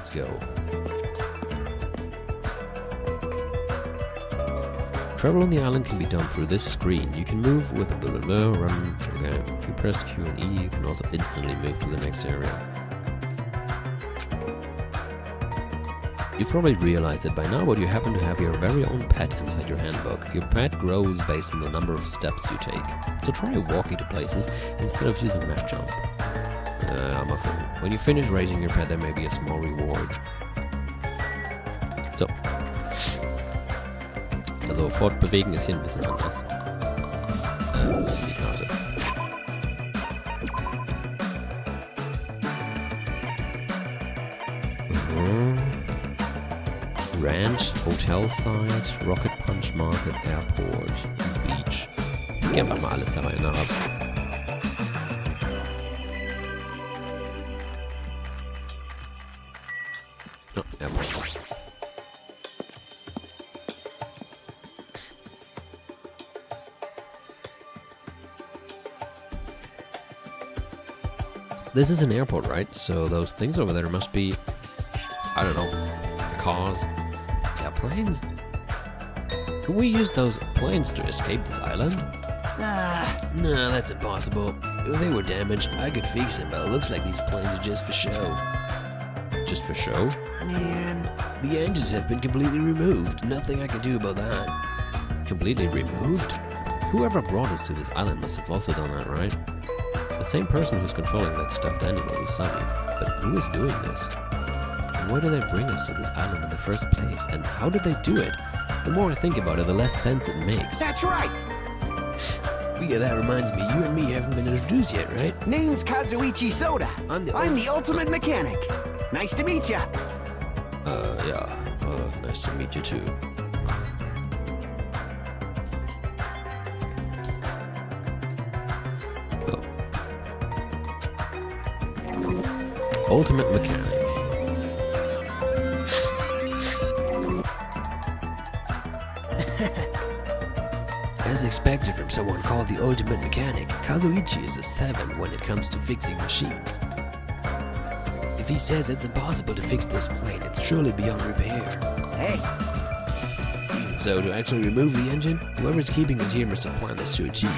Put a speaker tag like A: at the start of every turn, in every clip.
A: let's go. Travel on the island can be done through this screen. You can move with the run. Okay, if you press Q and E, you can also instantly move to the next area. You've probably realized that by now, but you happen to have your very own pet inside your handbook. Your pet grows based on the number of steps you take. So try walking to places instead of using map jump. I'm not going. When you finish raising your pet, there may be a small reward. So. Also fortbewegen ist hier ein bisschen anders. Wo ist die Karte? Ranch, Hotel Site, Rocket Punch Market, Airport, Beach. Ich geh einfach mal alles da rein ab. Oh, Airport. This is an airport, right? So those things over there must be, I don't know, cars. Yeah, planes? Can we use those planes to escape this island? Nah, that's impossible. If they were damaged, I could fix them, but it looks like these planes are just for show. Just for show?
B: Man.
A: The engines have been completely removed. Nothing I can do about that. Completely removed? Whoever brought us to this island must have also done that, right? The same person who's controlling that stuffed animal we saw. But who is doing this? And why did they bring us to this island in the first place? And how did they do it? The more I think about it, the less sense it makes.
B: That's right!
A: Yeah, that reminds me, you and me haven't been introduced yet, right?
B: Name's Kazuichi Soda. I'm the ultimate mechanic. Nice to meet ya.
A: Yeah. Nice to meet you too. Ultimate Mechanic. As expected from someone called the Ultimate Mechanic, Kazuichi is a 7 when it comes to fixing machines. If he says it's impossible to fix this plane, it's truly beyond repair.
B: Hey.
A: Even so, to actually remove the engine, whoever's keeping us here must have planned this to achieve.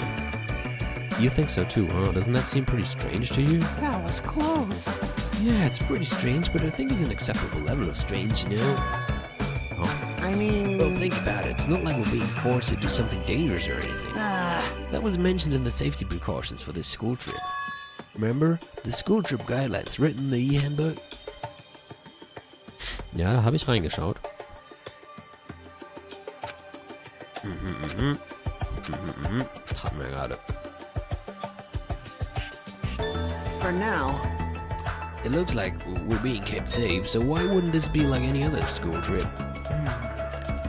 A: You think so too, huh? Doesn't that seem pretty strange to you?
B: That was close.
A: Yeah, it's pretty strange, but I think it's an acceptable level of strange, you know? Oh.
B: I mean...
A: Well, think about it. It's not like we're being forced to do something dangerous or anything. That was mentioned in the safety precautions for this school trip. Remember? The school trip guidelines written in the E-Handbook? Ja, da habe ich reingeschaut. Hatten wir gerade.
B: For now...
A: It looks like we're being kept safe, so why wouldn't this be like any other school trip?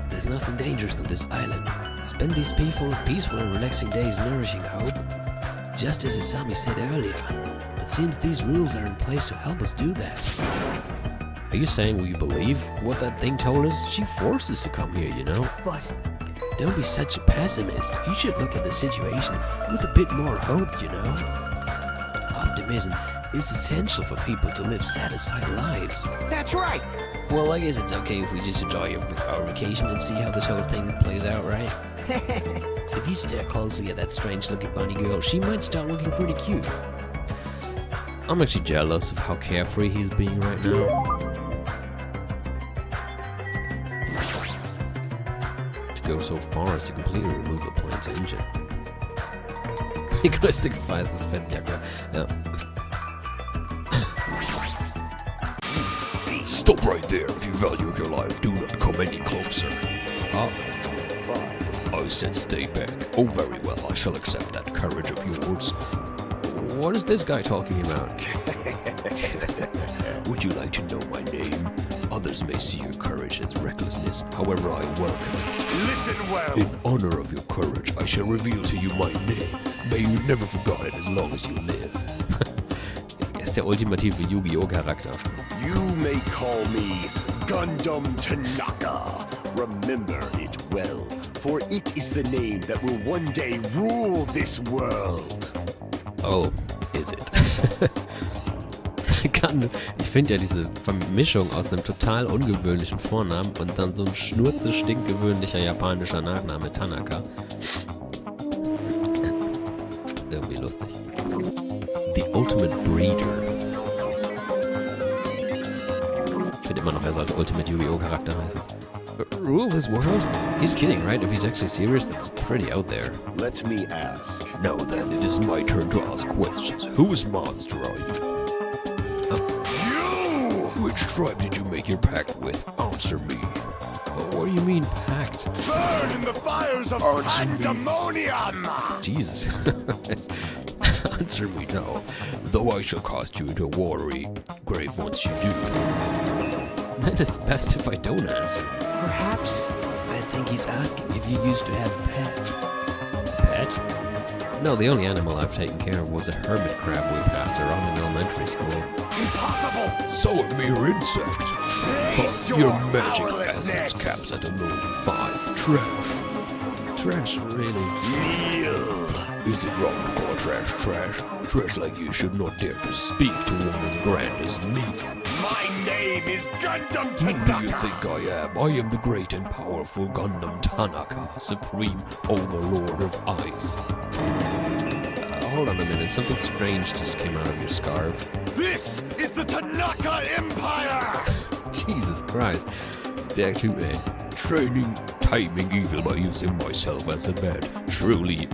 A: There's nothing dangerous on this island. Spend these peaceful and relaxing days nourishing hope. Just as Isami said earlier, it seems these rules are in place to help us do that. Are you saying you believe what that thing told us? She forced us to come here, you know?
B: But...
A: Don't be such a pessimist. You should look at the situation with a bit more hope, you know? Optimism is essential for people to live satisfied lives.
B: That's right!
A: Well, I guess it's okay if we just enjoy our vacation and see how this whole thing plays out, right? If you stare closely at that strange-looking bunny girl, she might start looking pretty cute. I'm actually jealous of how carefree he's being right now. To go so far as to completely remove the plane's engine. Größte Gefahr ist das Fettjacke. Ja. Stop right there. If you value your life, do not come any closer. Ah. I said stay back. Oh, very well. I shall accept that courage of yours. What is this guy talking about? Would you like to know my name? Others may see your courage as recklessness. However, I welcome it.
C: Listen well.
A: In honor of your courage, I shall reveal to you my name. May you never forget it as long as you live. Er ist der ultimative Yu-Gi-Oh! Charakter.
C: You may call me Gundam Tanaka. Remember it well, for it is the name that will one day rule this world.
A: Oh, is it? Ich finde ja diese Vermischung aus einem total ungewöhnlichen Vornamen und dann so ein stinkgewöhnlicher japanischer Nachname Tanaka. Irgendwie lustig. The Ultimate Breeder. Ich finde immer noch, er sollte Ultimate Yu-Gi-Oh! Charakter heißen. Rule this world? He's kidding, right? If he's actually serious, that's pretty out there.
C: Let me ask.
A: Now then, it is my turn to ask questions. Whose monster are you?
C: You!
A: Which tribe did you make your pact with? Answer me. What do you mean, pact?
C: Burn in the fires of pandemonium!
A: Jesus. Answer me now, though I shall cast you into a watery grave once you do. Then it's best if I don't answer.
B: Perhaps?
A: I think he's asking if you used to have a pet. Pet? No, the only animal I've taken care of was a hermit crab we passed around in elementary school.
C: Impossible!
A: So a mere insect.
C: Face
A: Your
C: your
A: magic
C: powerlessness.
A: essence caps at a lowly 5. Trash. Trash, really?
C: Kneel!
A: Is it wrong to call trash trash? Trash like you should not dare to speak to one as grand as me.
C: My name is Gundam
A: Who do you
C: Tanaka!
A: think I am? I am the great and powerful Gundam Tanaka, supreme overlord of ice. Hold on a minute, something strange just came out of your scarf.
C: This is the Tanaka Empire!
A: Jesus Christ. Training, timing evil by using myself as a bed. Truly,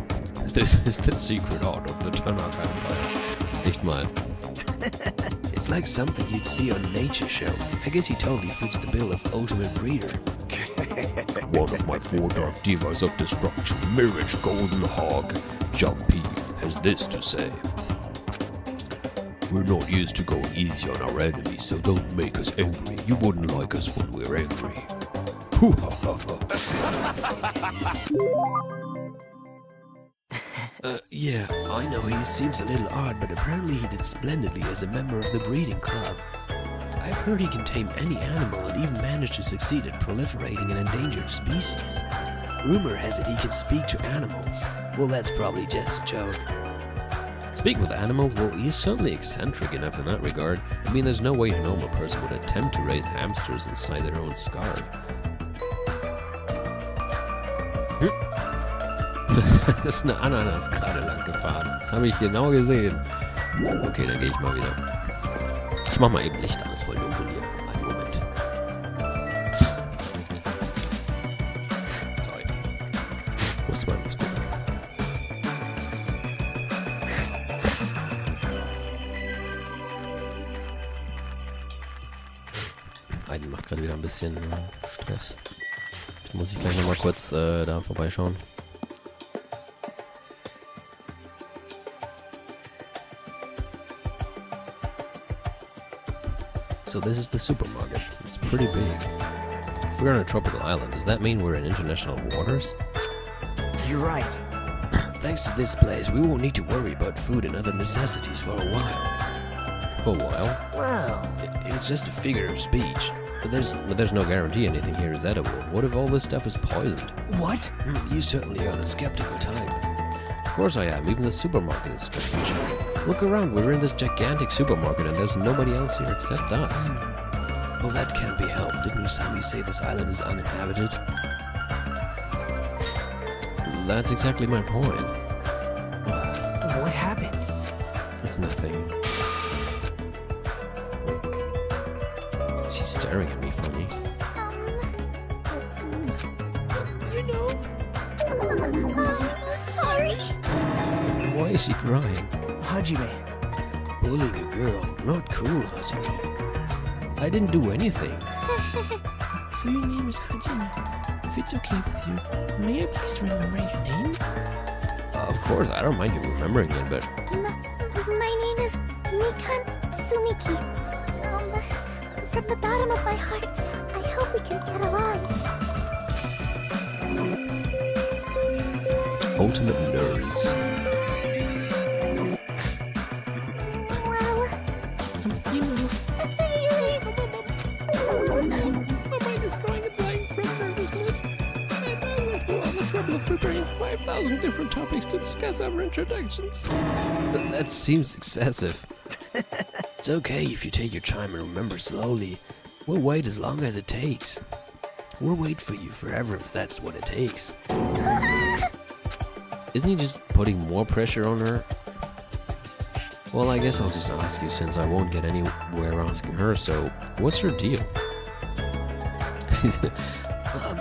A: this is the secret art of the Tanaka Empire. Nicht mal. It's like something you'd see on Nature Show. I guess he totally fits the bill of Ultimate Breeder. One of my 4 dark divas of destruction, Mirage Golden Hog, Jumpy, has this to say. We're not used to going easy on our enemies, so don't make us angry. You wouldn't like us when we're angry. Yeah, I know he seems a little odd, but apparently he did splendidly as a member of the breeding club. I've heard he can tame any animal and even managed to succeed at proliferating an endangered species. Rumor has it he can speak to animals. Well, that's probably just a joke. Speak with animals? Well, he's certainly eccentric enough in that regard. I mean, there's no way a normal person would attempt to raise hamsters inside their own scarf. Das ist eine Ananas gerade lang gefahren. Das habe ich genau gesehen. Okay, dann gehe ich mal wieder. Ich mach mal eben Licht an, ist voll dunkel hier. Einen Moment. Sorry. Musste mal was gucken. Einen macht gerade wieder ein bisschen Stress. Da muss ich gleich nochmal kurz da vorbeischauen. So this is the supermarket. It's pretty big. If we're on a tropical island, does that mean we're in international waters?
B: You're right.
A: Thanks to this place, we won't need to worry about food and other necessities for a while. For a while?
B: Well,
A: It's just a figure of speech. But there's no guarantee anything here is edible. What if all this stuff is poisoned?
B: what?
A: You certainly are the skeptical type. Of course I am. Even the supermarket is strange. Look around. We're in this gigantic supermarket and there's nobody else here except us. Well, that can't be helped. Didn't Usami say this island is uninhabited? That's exactly my point.
B: What happened?
A: It's nothing. She's staring at me funny.
D: Sorry.
A: Why is she crying?
B: Hajime.
A: Bullying a girl. Not cool, Hajime. I didn't do anything.
D: So your name is Hajime. If it's okay with you, may I please remember your name?
A: Of course, I don't mind you remembering it, but
D: My name is Mikan Sumiki. From the bottom of my heart, I hope we can get along.
A: ultimate nerds.
D: Well,
E: You know, my mind is going and dying from nervousness. And I went through all the trouble of preparing 5,000 different topics to discuss our introductions.
A: That seems excessive. It's okay if you take your time and remember slowly. We'll wait as long as it takes. We'll wait for you forever if that's what it takes. Isn't he just putting more pressure on her? Well, I guess I'll just ask you since I won't get anywhere asking her, so what's her deal?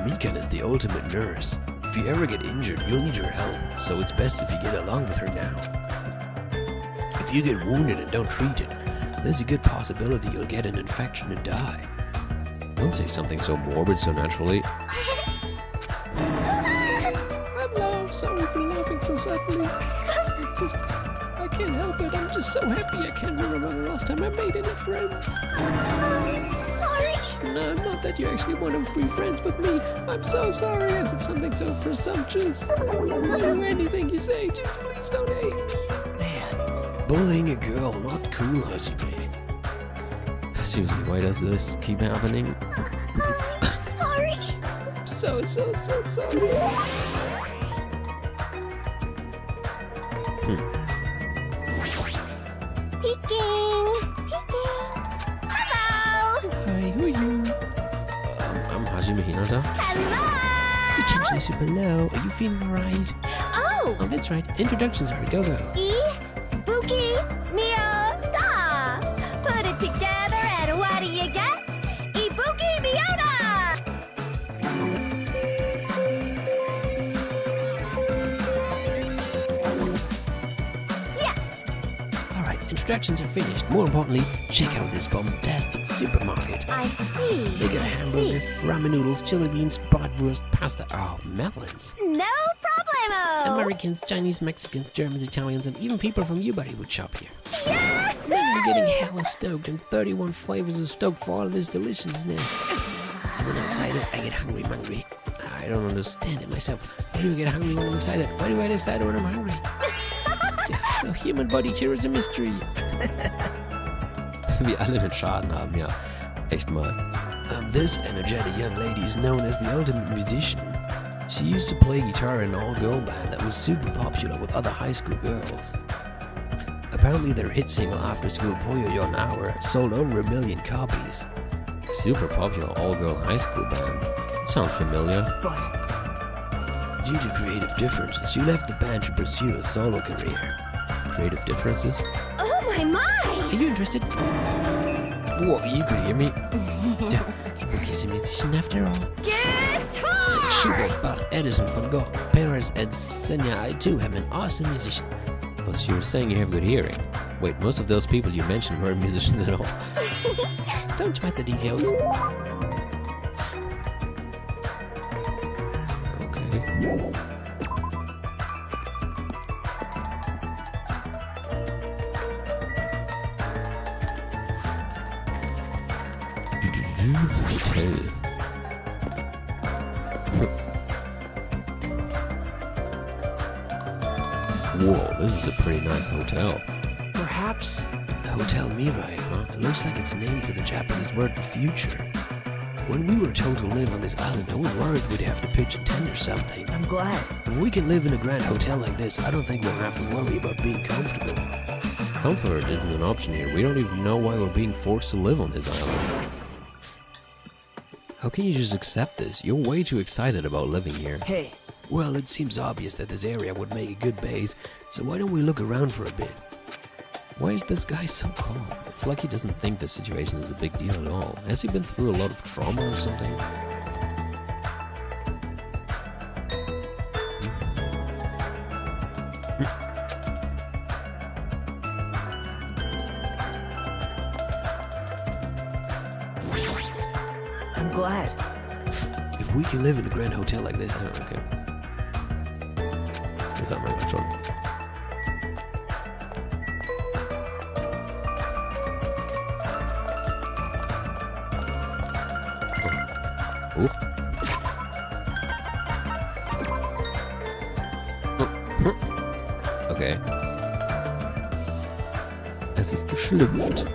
A: Mikan is the ultimate nurse. If you ever get injured, you'll need her help, so it's best if you get along with her now. If you get wounded and don't treat it, there's a good possibility you'll get an infection and die. Don't say something so morbid so naturally.
E: I'm sorry for laughing so suddenly. I can't help it. I'm just so happy I can't remember the last time I made any friends.
D: Sorry.
E: No, not that you actually want to be friends with me. I'm so sorry I said something so presumptuous. I'll do anything you say. Just please don't hate me.
A: Man, bullying a girl, not cool, Hajime. Seriously, why does this keep happening?
D: Sorry.
E: So sorry.
D: Peeking. Hello.
E: Hi, who are you?
A: I'm Hajime Hinata.
D: Hello.
A: Potentially super low. Are you feeling alright?
D: Oh.
A: Oh, that's right. Introductions are go.
D: Ibuki Mio Da. Put it together and what do you get? Ibuki Miota. Yes.
A: Alright, introductions are finished. More importantly, check out this bombastic supermarket.
D: I see.
A: They got a hamburger, ramen noodles, chili beans, bratwurst, pasta. Oh, melons.
D: No problemo.
A: Americans, Chinese, Mexicans, Germans, Italians, and even people from Ubuddy would shop here.
D: Yeah.
A: Men are getting hella stoked, and 31 flavors of stoked for all of this deliciousness. And when I'm excited, I get hungry. I don't understand it myself. Why do I get hungry when I'm excited? Why do I get excited when I'm hungry? The human body here is a mystery. Wir alle einen Schaden haben, ja. Echt mal. This energetic young lady is known as the ultimate musician. She used to play guitar in an all-girl band that was super popular with other high school girls. Apparently their hit single After School Pollo Yon Hour sold over 1 million copies. Super popular all-girl high school band. Sounds familiar.
B: But
A: Due to creative differences, she left the band to pursue a solo career. Creative differences?
D: Oh my.
A: Are you interested? Whoa, you could hear me. Ibuki's a musician after all.
D: Guitar.
A: Schubert, Bach, Edison, Van Gogh, Perez, and Senya, I too am an awesome musician. Plus, you were saying you have good hearing. Wait, most of those people you mentioned weren't musicians at all. Don't sweat the details. Okay. Hotel. Whoa, this is a pretty nice hotel.
B: perhaps
A: Hotel Mirai, huh? It looks like it's named for the Japanese word for future. When we were told to live on this island, I was worried we'd have to pitch a tent or something.
B: I'm glad.
A: If we can live in a grand hotel like this, I don't think we'll have to worry about being comfortable. Comfort isn't an option here. We don't even know why we're being forced to live on this island. How can you just accept this? You're way too excited about living here.
B: Hey,
A: Well, it seems obvious that this area would make a good base, so why don't we look around for a bit? Why is this guy so calm? It's like he doesn't think the situation is a big deal at all. Has he been through a lot of trauma or something?
B: I'm glad.
A: If we can live in a grand hotel like this, oh, okay. Is that my metron? Oh. Okay. Es ist geschlüpft.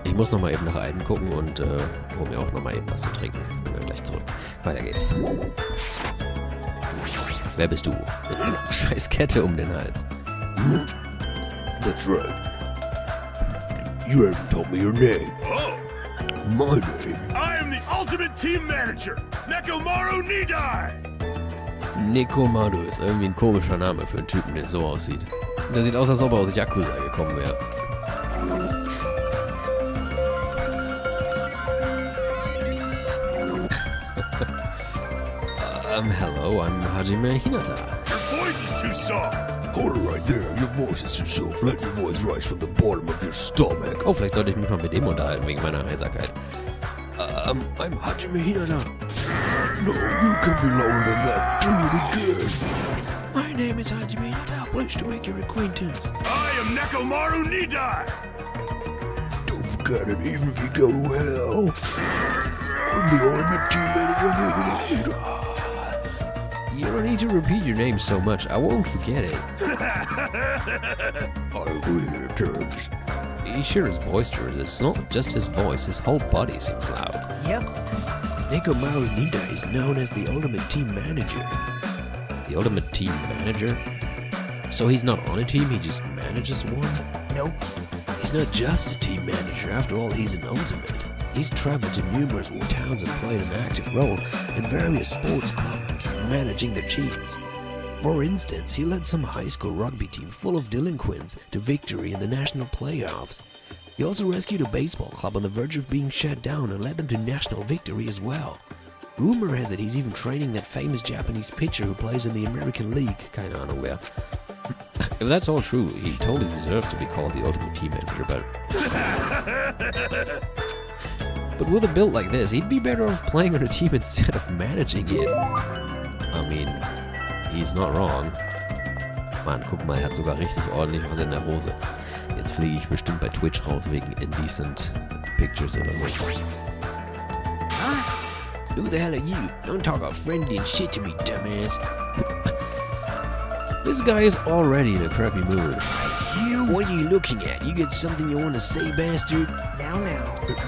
A: Ich muss noch mal eben nach Eiden gucken und hol mir auch noch mal eben was zu trinken. Bin dann gleich zurück. Weiter geht's. Wer bist du? Mit einer scheiß Kette um den Hals. That's right. You haven't told me your name.
C: Oh,
A: My name.
C: I am the ultimate team manager, Nekomaru Nidai.
A: Nekomaru ist irgendwie ein komischer Name für einen Typen, der so aussieht. Der sieht aus, als ob er aus Yakuza gekommen wäre. Hello, I'm Hajime Hinata.
C: Your voice is too soft.
A: Hold it right there. Your voice is too soft. Let your voice rise from the bottom of your stomach. Oh, vielleicht sollte ich mich mal mit dem unterhalten, wegen meiner Heiserkeit. I'm Hajime Hinata. No, you can be louder than that. Do it again. My name is Hajime Hinata. Pleased to make your acquaintance.
C: I am Nekomaru Nidai.
A: Don't forget it, even if you go to hell. I'm the ultimate team manager, Hinata. You don't need to repeat your name so much. I won't forget it. I agree to terms. He sure is boisterous. It's not just his voice. His whole body seems loud.
B: Yep.
A: Nekomaru Nidai is known as the ultimate team manager. The ultimate team manager? So he's not on a team, he just manages one?
B: Nope.
A: He's not just a team manager. After all, he's an ultimate. He's traveled to numerous towns and played an active role in various sports clubs, managing their teams. For instance, he led some high school rugby team full of delinquents to victory in the national playoffs. He also rescued a baseball club on the verge of being shut down and led them to national victory as well. Rumor has it he's even training that famous Japanese pitcher who plays in the American League. Keine Ahnung wer. If that's all true, he totally deserves to be called the ultimate team manager, But with a build like this, he'd be better off playing on a team instead of managing it. I mean, he's not wrong. Mann, guck mal, er hat sogar richtig ordentlich was in der Hose. Jetzt fliege ich bestimmt bei Twitch raus wegen Indecent Pictures oder so. Who the hell are you? Don't talk all friendly and shit to me, dumbass. This guy is already in a crappy mood. You? What are you looking at? You got something you want to say, bastard?
B: Now.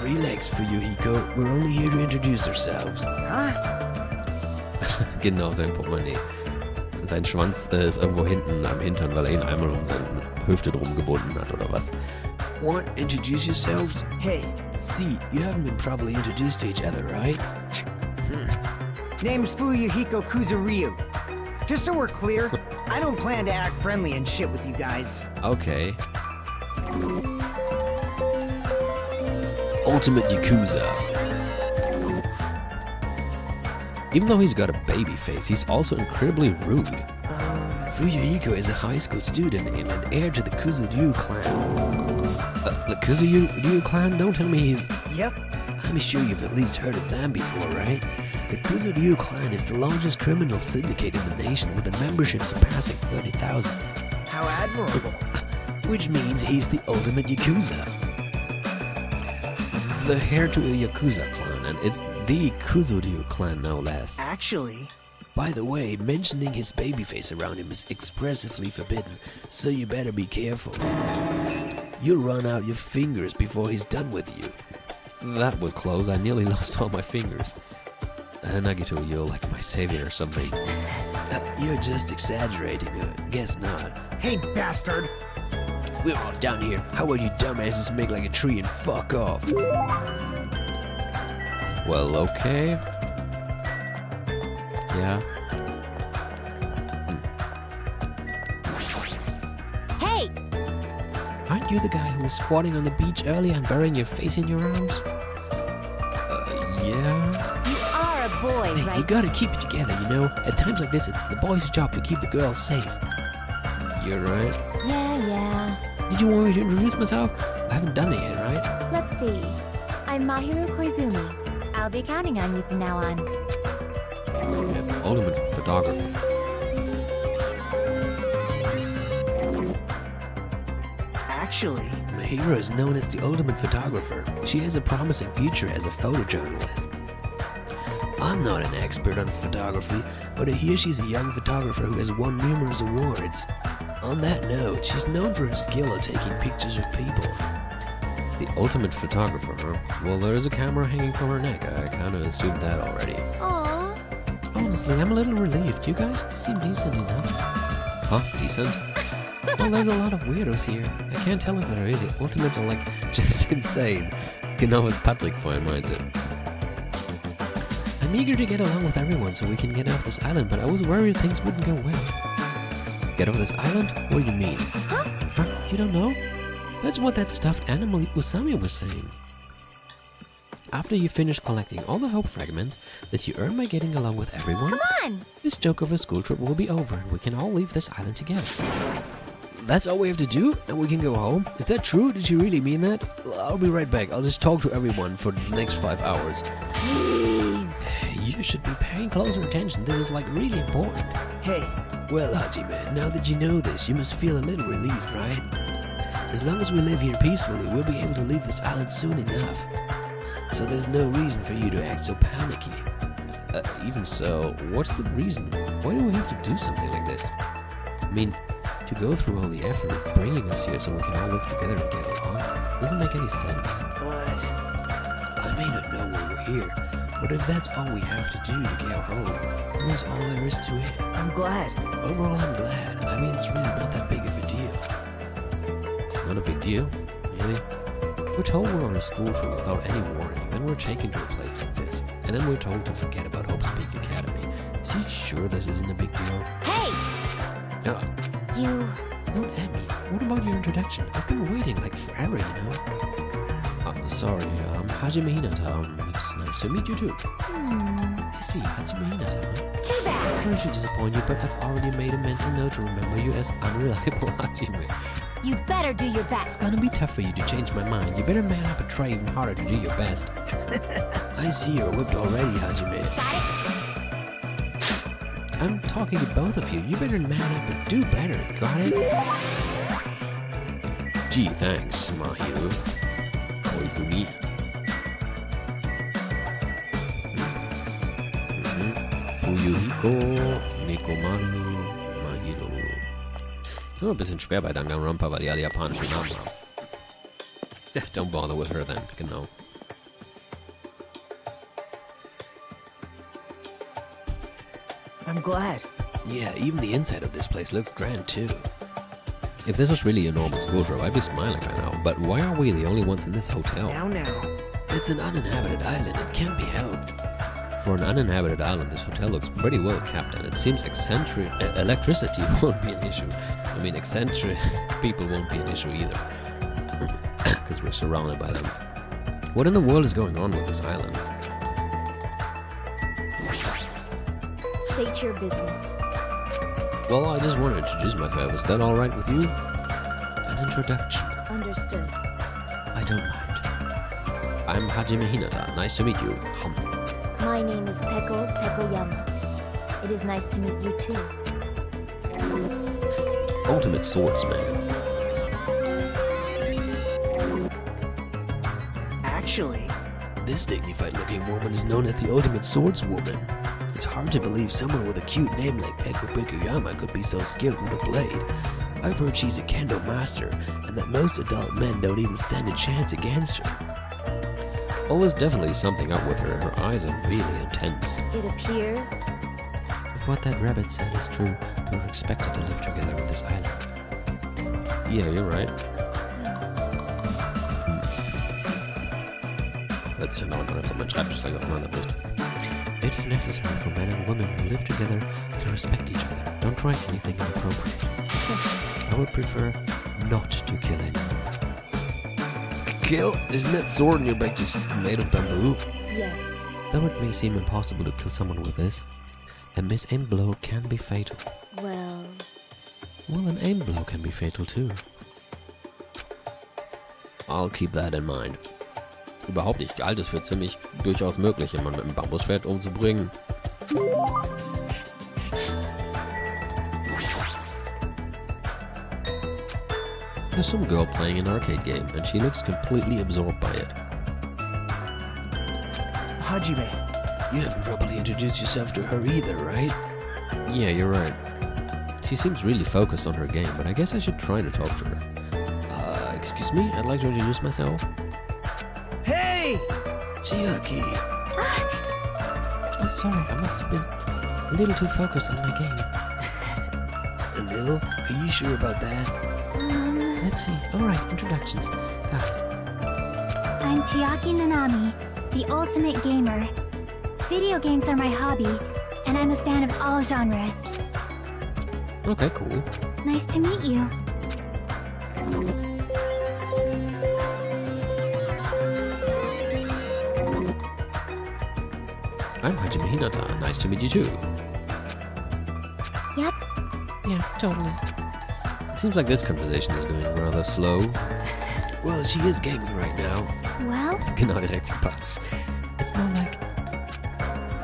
A: Relax, Fuyuhiko. We're only here to introduce ourselves. Genau, sein Portemonnaie. Sein Schwanz ist irgendwo hinten am Hintern, weil er ihn einmal um seine Hüfte drum gebunden hat, oder was? What? Introduce yourselves?
B: Hey.
A: See, you haven't been properly introduced to each other, right?
B: Name's Fuyuhiko Kuzuryu. Just so we're clear, I don't plan to act friendly and shit with you guys.
A: Okay. Ultimate Yakuza. Even though he's got a baby face, he's also incredibly rude. Fuyuhiko is a high school student and an heir to the Kuzuryu clan. The Kuzuryu clan? Don't tell me he's...
B: Yep.
A: I'm sure you've at least heard of them before, right? The Kuzuryu clan is the largest criminal syndicate in the nation with a membership surpassing 30,000.
B: How admirable.
A: Which means he's the ultimate Yakuza. The heir to a Yakuza clan, and it's the Kuzuryu clan no less.
B: Actually...
A: By the way, mentioning his babyface around him is expressively forbidden, so you better be careful. You'll run out your fingers before he's done with you. That was close, I nearly lost all my fingers. Nagito, you're like my savior or something. You're just exaggerating, guess not.
B: Hey, bastard!
A: We're all down here. How about you dumbasses make like a tree and fuck off? Well, okay. Yeah.
D: Hey!
E: Aren't you the guy who was squatting on the beach earlier and burying your face in your arms?
A: Yeah.
D: You are a boy,
E: Hey,
D: right?
E: you gotta keep it together, you know? At times like this, it's the boy's job to keep the girls safe.
A: You're right.
D: Yeah.
E: Did you want me to introduce myself? I haven't done it yet, right?
D: Let's see. I'm Mahiru Koizumi. I'll be counting on you from now on.
A: Yeah, ultimate photographer.
B: Actually...
A: Mahira is known as the ultimate photographer. She has a promising future as a photojournalist. I'm not an expert on photography, but I hear she's a young photographer who has won numerous awards. On that note, she's known for her skill at taking pictures of people. The ultimate photographer, huh? Well, there is a camera hanging from her neck. I kind of assumed that already.
D: Aww.
E: Honestly, I'm a little relieved. You guys seem decent enough.
A: Huh? Decent? Well, there's a lot of weirdos here. I can't tell if they're really ultimates or like just insane. Genau, was Patrick vorhin meinte. I'm eager to get along with everyone so we can get off this island, but I was worried things wouldn't go well. Get off this island? What do you mean? Huh? You don't know? That's what that stuffed animal Usami was saying. After you finish collecting all the hope fragments that you earn by getting along with everyone,
D: Come on!
A: this joke of a school trip will be over and we can all leave this island together. That's all we have to do? And we can go home? Is that true? Did you really mean that? I'll be right back. I'll just talk to everyone for the next 5 hours.
B: Jeez.
A: You should be paying closer attention. This is like really important.
B: Hey,
A: Well, Hajime, now that you know this, you must feel a little relieved, right? As long as we live here peacefully, we'll be able to leave this island soon enough. So there's no reason for you to act so panicky. Even so, what's the reason? Why do we have to do something like this? I mean, to go through all the effort of bringing us here so we can all live together and get along doesn't make any sense.
B: what?
A: I may not know why we're here, but if that's all we have to do to get home, then that's all there is to it.
B: I'm glad.
A: Overall, I'm glad. I mean, it's really not that big of a deal. Not a big deal? Really? We're told we're on a school trip without any warning, then we're taken to a place like this, and then we're told to forget about Hope's Peak Academy. Is he sure this isn't a big deal?
D: Hey! You...
A: Don't at me. What about your introduction? I've been waiting like forever, you know? Sorry, Hajime Hinata, it's nice to meet you too. I see, Hajime Hinata, huh?
D: Too bad!
A: Sorry to disappoint you, but I've already made a mental note to remember you as unreliable Hajime.
D: You better do your best.
A: It's gonna be tough for you to change my mind. You better man up and try even harder to do your best. I see you're whipped already, Hajime.
D: Got it?
A: I'm talking to both of you. You better man up and do better. Got it? Gee, thanks, Mahiru. Koizumi. Fuyuhiko, Nekomaru, Mahiru. Ist immer ein bisschen schwer bei Danganronpa, weil die alle japanische Namen haben. Don't bother with her then, genau.
B: I'm glad.
A: Yeah, even the inside of this place looks grand too. If this was really a normal school trip, I'd be smiling right now. But why are we the only ones in this hotel?
B: Now.
A: It's an uninhabited island. It can't be helped. For an uninhabited island, this hotel looks pretty well kept, and it seems electricity won't be an issue. I mean, eccentric people won't be an issue either, because we're surrounded by them. What in the world is going on with this island?
D: State your business.
A: Well, I just want to introduce myself. Is that all right with you? An introduction.
D: Understood.
A: I don't mind. I'm Hajime Hinata. Nice to meet you.
D: My name is Peko Pekoyama. It is nice to meet you too.
A: Ultimate swordsman.
B: Actually,
A: This dignified-looking woman is known as the Ultimate Swordswoman. It's hard to believe someone with a cute name like Peko Pekoyama could be so skilled with a blade. I've heard she's a kendo master, and that most adult men don't even stand a chance against her. Oh, there's definitely something up with her. Her eyes are really intense.
D: It appears...
A: If what that rabbit said is true, we were expected to live together on this island. Yeah, you're right. Hört sich ja noch an, als ob mein Schreibtisch gleich auseinanderbricht. It is necessary for men and women who live together to respect each other. Don't try anything inappropriate. I would prefer not to kill anyone. Kill? Isn't that sword in your back just made of bamboo?
D: Yes.
A: Though it may seem impossible to kill someone with this, a misaimed blow can be fatal.
D: Well,
A: Well, an aimed blow can be fatal too. I'll keep that in mind. Überhaupt nicht geil, das wird ziemlich durchaus möglich, jemanden mit einem Bambusschwert umzubringen. There's some girl playing an arcade game, and she looks completely absorbed by it.
B: Hajime.
A: You haven't properly introduced yourself to her either, right? Yeah, you're right. She seems really focused on her game, but I guess I should try to talk to her. Excuse me? I'd like to introduce myself.
B: Hey!
A: Chiaki! I'm sorry, I must have been a little too focused on my game. A Hello? Are you sure about that?
E: Let's see. Alright, introductions. Got it.
D: I'm Chiaki Nanami, the ultimate gamer. Video games are my hobby, and I'm a fan of all genres.
A: Okay, cool.
D: Nice to meet you.
A: I'm Hajime Hinata. Nice to meet you too.
D: Yep.
E: Yeah, totally.
A: It seems like this conversation is going rather slow. Well, she is gaming right now.
D: Well,
A: Genau, direkt sympathisch.
E: It's more like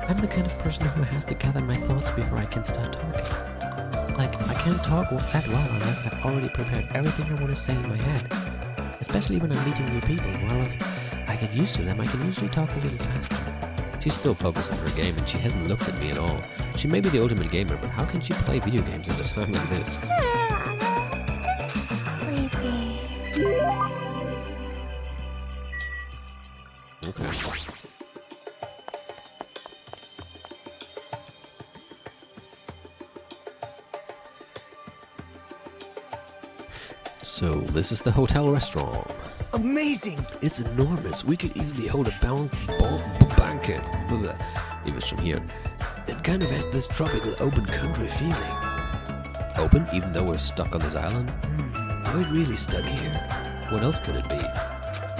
E: I'm the kind of person who has to gather my thoughts before I can start talking. Like, I can't talk that well unless I've already prepared everything I want to say in my head. Especially when I'm meeting new people. Well, if I get used to them, I can usually talk a little faster.
A: She's still focused on her game and she hasn't looked at me at all. She may be the ultimate gamer, but how can she play video games at a time like this?
D: creepy.
A: Okay. So, this is the hotel restaurant.
B: Amazing!
A: It's enormous. We could easily hold a banquet. It was from here. It kind of has this tropical open country feeling. Open, even though we're stuck on this island? Are we really stuck here? What else could it be?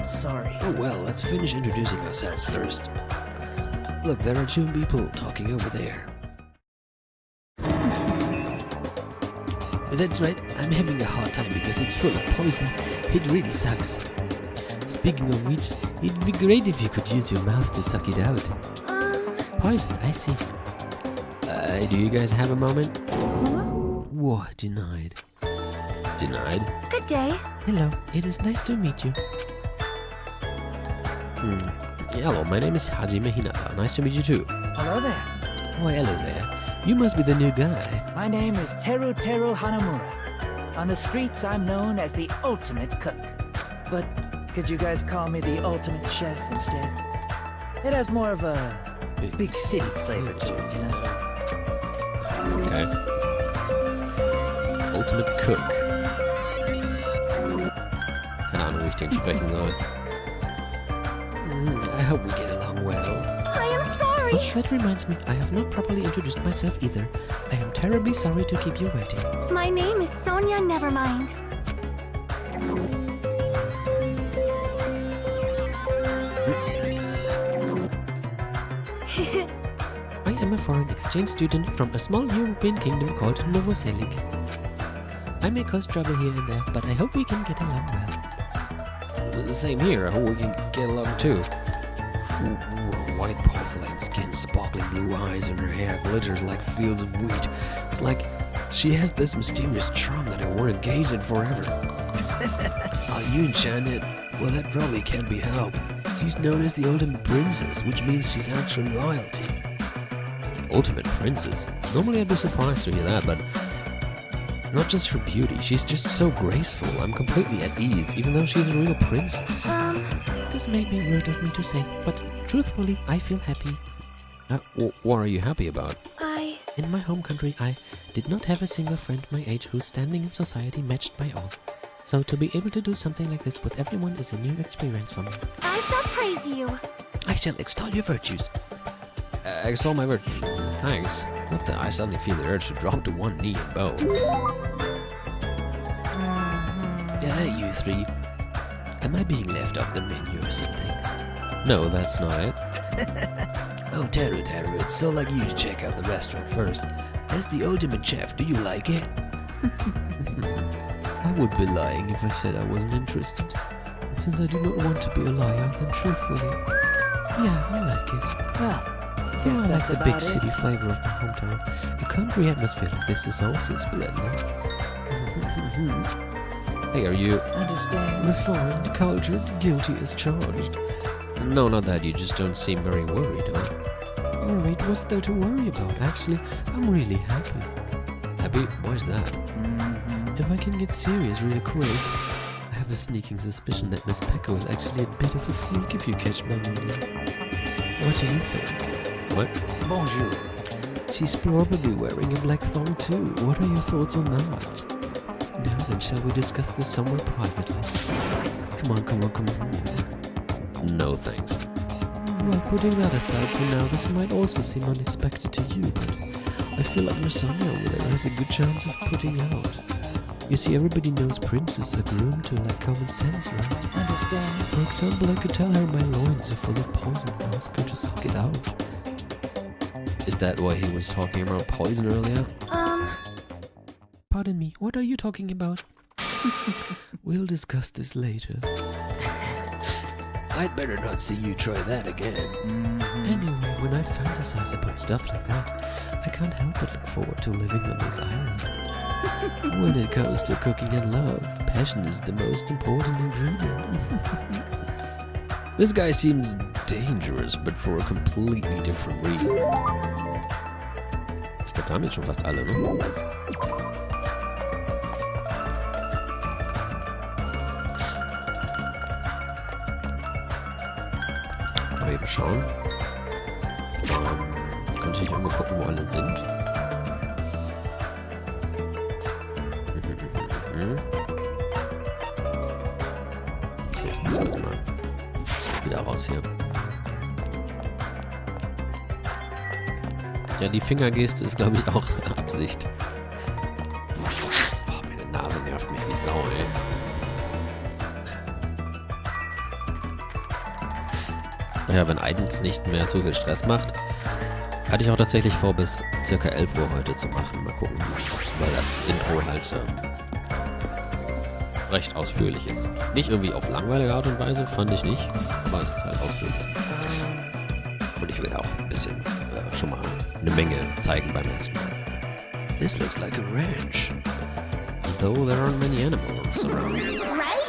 B: Sorry.
A: Oh well, let's finish introducing ourselves first. Look, there are two people talking over there. That's right, I'm having a hard time because it's full of poison. It really sucks. Speaking of which, it'd be great if you could use your mouth to suck it out. Poison, I see. Do you guys have a moment? Whoa, denied. Denied?
D: Good day.
E: Hello, it is nice to meet you.
A: Hello, my name is Hajime Hinata. Nice to meet you too.
B: Hello there.
A: Why, hello there. You must be the new guy.
B: My name is Teru Hanamura. On the streets, I'm known as the ultimate cook. But could you guys call me the ultimate chef instead? It has more of a big city flavor to it, you know?
A: Okay. Ultimate Cook. Keine Ahnung, wie ich den sprechen soll. I hope we get along well.
D: I am sorry.
E: Oh, that reminds me, I have not properly introduced myself either. I am terribly sorry to keep you waiting.
D: My name is Sonia Nevermind.
E: I am a foreign exchange student from a small European kingdom called Novoselic. I may cause trouble here and there, but I hope we can get along well.
A: The same here. I hope we can get along too. White porcelain skin, sparkling blue eyes, and her hair glitters like fields of wheat. It's like she has this mysterious charm that I want to gaze at forever. Are you enchanted? Well, that probably can't be helped. She's known as the Ultimate Princess, which means she's actually royalty. Ultimate Princess? Normally I'd be surprised to hear that, but it's not just her beauty. She's just so graceful. I'm completely at ease, even though she's a real princess.
E: This may be rude of me to say, but truthfully, I feel happy.
A: What are you happy about?
E: In my home country, I did not have a single friend my age whose standing in society matched my own. So to be able to do something like this with everyone is a new experience for me.
D: I shall praise you.
E: I shall extol your virtues.
A: Extol my virtue. Thanks. What the? I suddenly feel the urge to drop to one knee and bow. You three. Am I being left off the menu or something? No, that's not it. Oh, Teru, it's so like you to check out the restaurant first. As the ultimate chef, do you like it? I would be lying if I said I wasn't interested. But since I do not want to be a liar, then truthfully, yeah, I like it.
B: Well,
E: Though
B: guess
E: I like
B: that's
E: the
B: about
E: big
B: it.
E: city flavor of my hometown, a country atmosphere like this is also splendid.
A: Hey, are you
B: Understand?
E: Refined, cultured, guilty as charged.
A: No, not that. You just don't seem very worried, huh?
E: Worried? What's there to worry about? Actually, I'm really happy.
A: Happy? Why is that?
E: If I can get serious really quick, I have a sneaking suspicion that Miss Pecco is actually a bit of a freak if you catch my meaning. What do you think?
A: What?
B: Bonjour.
E: She's probably wearing a black thong too. What are your thoughts on that? Now then, shall we discuss this somewhere privately? Come on.
A: No thanks.
E: Well, putting that aside for now, this might also seem unexpected to you, but I feel like Rosanna over there has a good chance of putting out. You see, everybody knows princes are groomed to lack common sense, right?
B: Understand?
E: For example, I could tell her my loins are full of poison and ask her to suck it out.
A: Is that why he was talking about poison earlier?
E: Pardon me, what are you talking about? We'll discuss this later.
A: I'd better not see you try that again.
E: Anyway, when I fantasize about stuff like that, I can't help but look forward to living on this island. When it comes to cooking and love, passion is the most important ingredient.
A: This guy seems dangerous, but for a completely different reason. Ich glaube, da haben jetzt schon fast alle, ne? Mal eben schauen. Könnte ich irgendwo gucken, wo alle sind. Okay, ich muss jetzt mal wieder raus hier. Ja, die Fingergeste ist, glaube ich, auch Absicht. Oh, meine Nase nervt mich wie Sau, ey. Naja, wenn eins nicht mehr so viel Stress macht, hatte ich auch tatsächlich vor, bis ca. 11 Uhr heute zu machen. Mal gucken, weil das Intro halt recht ausführlich ist. Nicht irgendwie auf langweilige Art und Weise, fand ich nicht, aber es ist halt ausführlich. Und ich will auch ein bisschen schon mal eine Menge zeigen beim ersten Mal. This looks like a ranch. Though there aren't many animals around.
D: Right?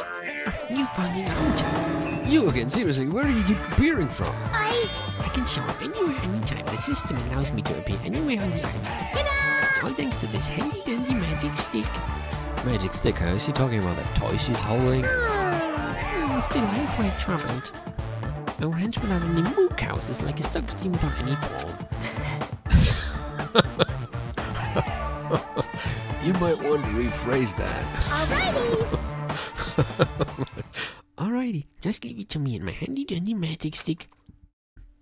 F: You found it out.
A: You again, seriously, where did you keep appearing from?
F: I can show up anywhere, anytime. The system allows me to appear anywhere on the island. It's all thanks to this handy-dandy magic stick.
A: Magic stick, huh? Is she talking about that toy she's holding?
F: Still, I'm quite troubled. A ranch without any moo cows is like a sock stream without any balls.
A: You might want to rephrase that.
D: Alrighty!
F: Alrighty, just leave it to me and my handy-dandy magic stick.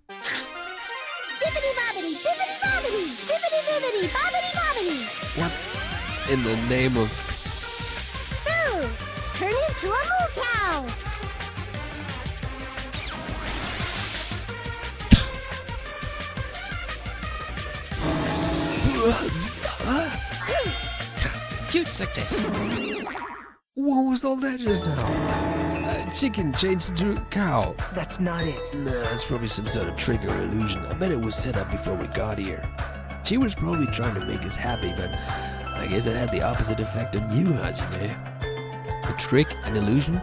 D: Bibbidi bobbidi, bibbidi bobbidi, bibbidi bibbidi, bobbidi bobbidi.
A: What in the name of...
D: Boo! Turn into a moo cow!
F: Huge success.
A: What was all that just now? Chicken changed to a cow.
B: That's not it.
A: Nah, it's probably some sort of trick or illusion. I bet it was set up before we got here. She was probably trying to make us happy, but I guess it had the opposite effect on you, Hajime. A trick? An illusion?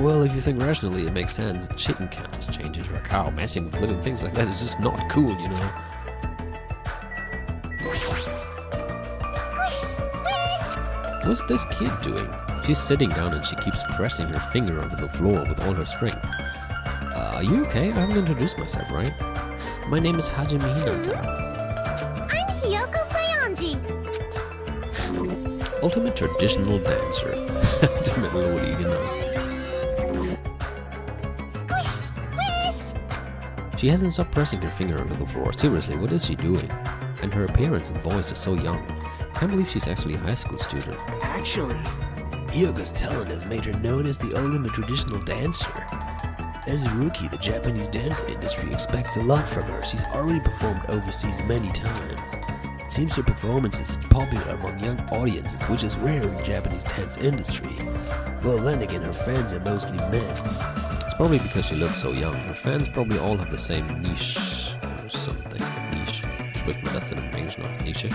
A: Well, if you think rationally, it makes sense. A chicken can't just change into a cow. Messing with living things like that is just not cool, you know? What's this kid doing? She's sitting down and she keeps pressing her finger onto the floor with all her strength. Are you okay? I haven't introduced myself, right? My name is Hajime Hinata.
D: I'm Hiyoko Sayanji.
A: Ultimate traditional dancer. Ultimate Lodi, you know.
D: Squish, squish!
A: She hasn't stopped pressing her finger onto the floor. Seriously, what is she doing? And her appearance and voice are so young. Can't believe she's actually a high school student.
B: Actually,
A: Hyoko's talent has made her known as the ultimate traditional dancer. As a rookie, the Japanese dance industry expects a lot from her. She's already performed overseas many times. It seems her performances are popular among young audiences, which is rare in the Japanese dance industry. Well, then again, her fans are mostly men. It's probably because she looks so young. Her fans probably all have the same niche or something. Niche. Spricht man das denn im Englischen aus? Nische?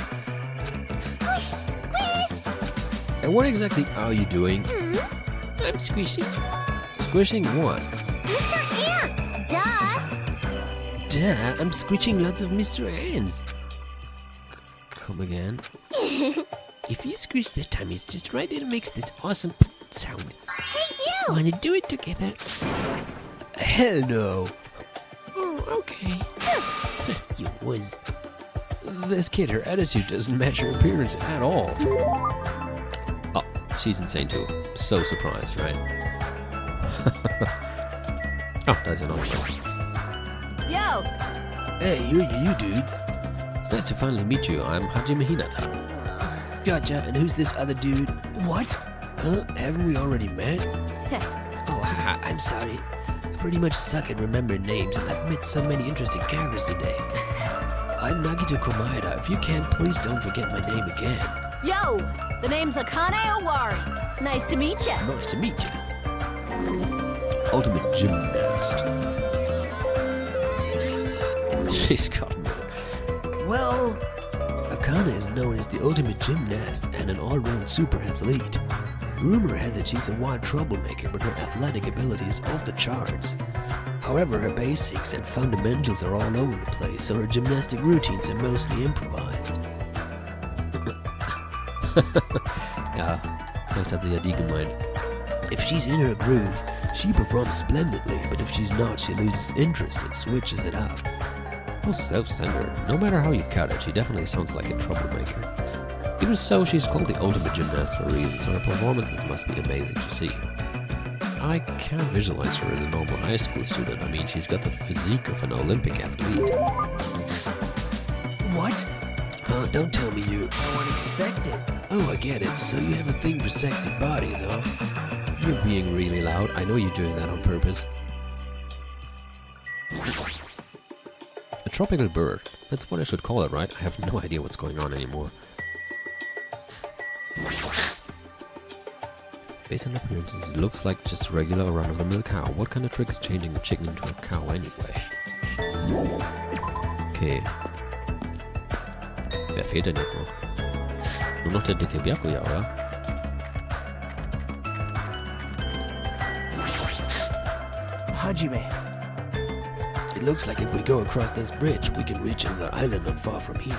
D: Squish, squish!
A: And what exactly are you doing?
F: I'm squishing.
A: Squishing what?
D: Mr. Ants! Duh!
A: Duh, I'm squishing lots of Mr. Ants. Come again?
F: If you squish the tummies just right, it makes this awesome sound.
D: Hey, you!
F: Wanna do it together?
A: Hell no.
F: Oh, okay. You was.
A: This kid, her attitude doesn't match her appearance at all. Oh, she's insane too. So surprised, right? Oh, that's another one.
G: Yo!
A: Hey, you dudes. It's nice to finally meet you. I'm Hajime Hinata. Gotcha, and who's this other dude?
B: What?
A: Huh? Haven't we already met? Oh, haha, I'm sorry. I pretty much suck at remembering names, and I've met so many interesting characters today. I'm Nagito Komaeda. If you can, please don't forget my name again.
G: Yo! The name's Akane Owari. Nice to meet ya.
A: Nice to meet you. Ultimate Gymnast. She's got me.
B: Well,
A: Akane is known as the ultimate gymnast and an all-round super athlete. Rumor has it she's a wild troublemaker, but her athletic ability is off the charts. However, her basics and fundamentals are all over the place, so her gymnastic routines are mostly improvised. Ja, vielleicht hat sie ja die gemeint. If she's in her groove, she performs splendidly, but if she's not, she loses interest and switches it up. So self-centered. No matter how you cut it, she definitely sounds like a troublemaker. Even so, she's called the ultimate gymnast for a reason, so her performances must be amazing to see. I can't visualize her as a normal high school student. I mean, she's got the physique of an Olympic athlete.
B: what?
A: Don't tell me you...
B: No one expected.
A: Oh, I get it. So you have a thing for sexy bodies, huh? You're being really loud. I know you're doing that on purpose. A tropical bird. That's what I should call it, right? I have no idea what's going on anymore. Based on appearances, it looks like just a regular run-of-the-mill cow. What kind of trick is changing the chicken into a cow anyway? Okay. Wer fehlt denn jetzt noch? Nur noch der dicke Byakuya, oder?
B: Hajime.
A: It looks like if we go across this bridge, we can reach another island not far from here.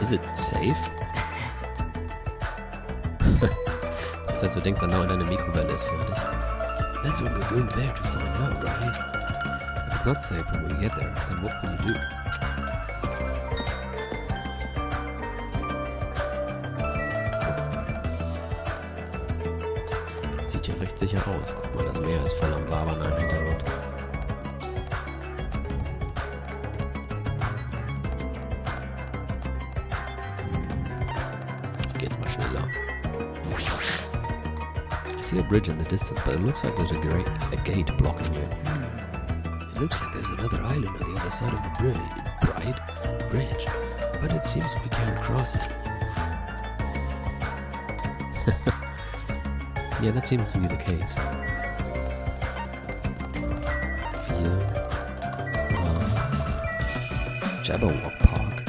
A: Is it safe? Das heißt, du denkst dann dauernd, deine Mikrowelle ist fertig. That's what we're going there to find out, right? If it's not safe when we get there, then what will you do? Sieht ja recht sicher aus. Guck mal, das Meer ist voll am Wabern im Hintergrund. Ich geh jetzt mal schneller. I see a bridge in the distance, but it looks like there's a gate blocking it. It looks like there's another island on the other side of the bridge, but it seems we can't cross it. Yeah, that seems to be the case. 4 Jabberwock Park.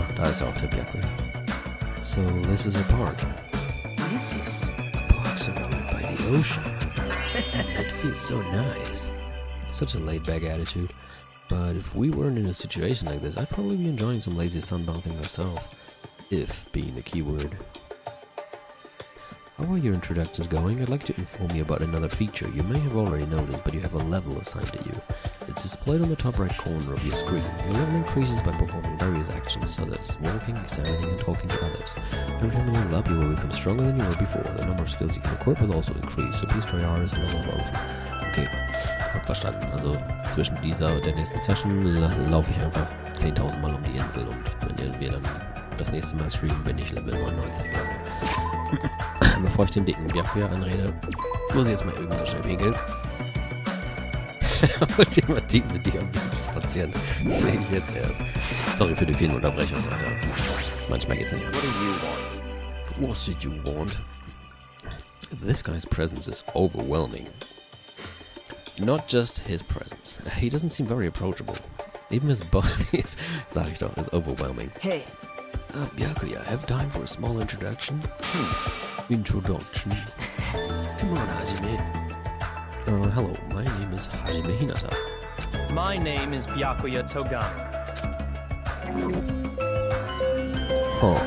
A: Ah, da ist auch der Byakuya. So, this is a park.
B: This is...
A: A park surrounded by the ocean. That feels so nice. Such a laid-back attitude. But if we weren't in a situation like this, I'd probably be enjoying some lazy sunbathing myself. If being the key word. How are your introductions going? I'd like to inform you about another feature you may have already noticed, but you have a level assigned to you. It's displayed on the top right corner of your screen. Your level increases by performing various actions such as walking, examining, and talking to others. Every time you level up, you will become stronger than you were before. The number of skills you can equip will also increase, so please try hard to level up. Okay, hab verstanden. Also zwischen dieser und der nächsten Session laufe ich einfach 10.000 Mal um die Insel und wenn wir dann das nächste Mal streamen, bin ich Level 99 oder so. Bevor ich den dicken Byakuya anrede, muss ich jetzt mal irgendwo schnell pinkeln. Ultimative Diabetes-Patient. Sehe ich jetzt erst. Sorry für die vielen Unterbrechungen, Alter. Manchmal geht's nicht anders. What did you want? This guy's presence is overwhelming. Not just his presence. He doesn't seem very approachable. Even his body is, sag ich doch, is overwhelming.
B: Hey.
A: Byakuya, have time for a small introduction? Introduction. Come on, Hajime. Hello, my name is Hajime Hinata.
H: My name is Byakuya Togami.
A: Oh.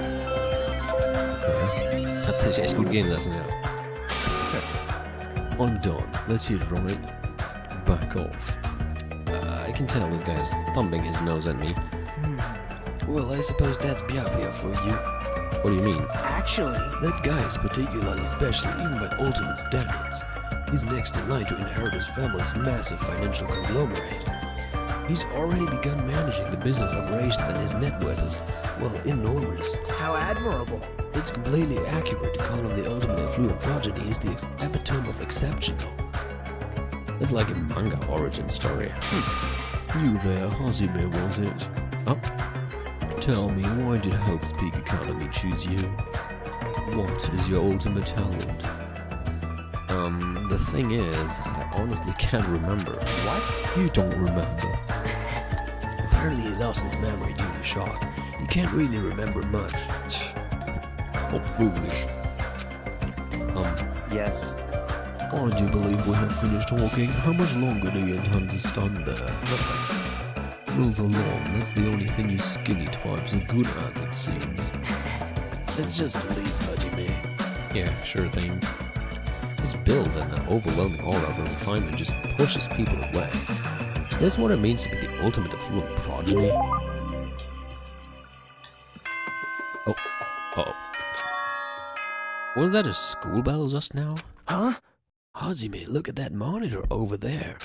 A: Okay. Hat sich echt gut gehen lassen, ja. I'm done. That's it, right? Back off. I can tell this guy's thumbing his nose at me. Well, I suppose that's Byakuya for you. What do you mean?
B: Actually,
A: That guy is particularly special even by ultimate standards. He's next in line to inherit his family's massive financial conglomerate. He's already begun managing the business operations and his net worth is, well, enormous.
B: how admirable.
A: It's completely accurate to call him the ultimate affluent progeny. He's the epitome of exceptional. It's like a manga origin story. You there, Hajime, was it? Oh. Tell me, why did Hope's Peak Academy choose you? What is your ultimate talent? The thing is, I honestly can't remember.
B: What?
A: You don't remember. Apparently he lost his memory due to shock. He can't really remember much. Oh, foolish.
H: Yes.
A: I do believe we have finished talking. How much longer do you intend to stand there?
B: Listen,
A: Move along. That's the only thing you skinny types are good at, it seems. Let's just leave, Hajime. Yeah, sure thing. His build and the overwhelming aura of refinement just pushes people away. Is this what it means to be the ultimate affluent progeny? Oh. Uh-oh. Was that a school bell just now?
B: huh?
A: Hajime, look at that monitor over there.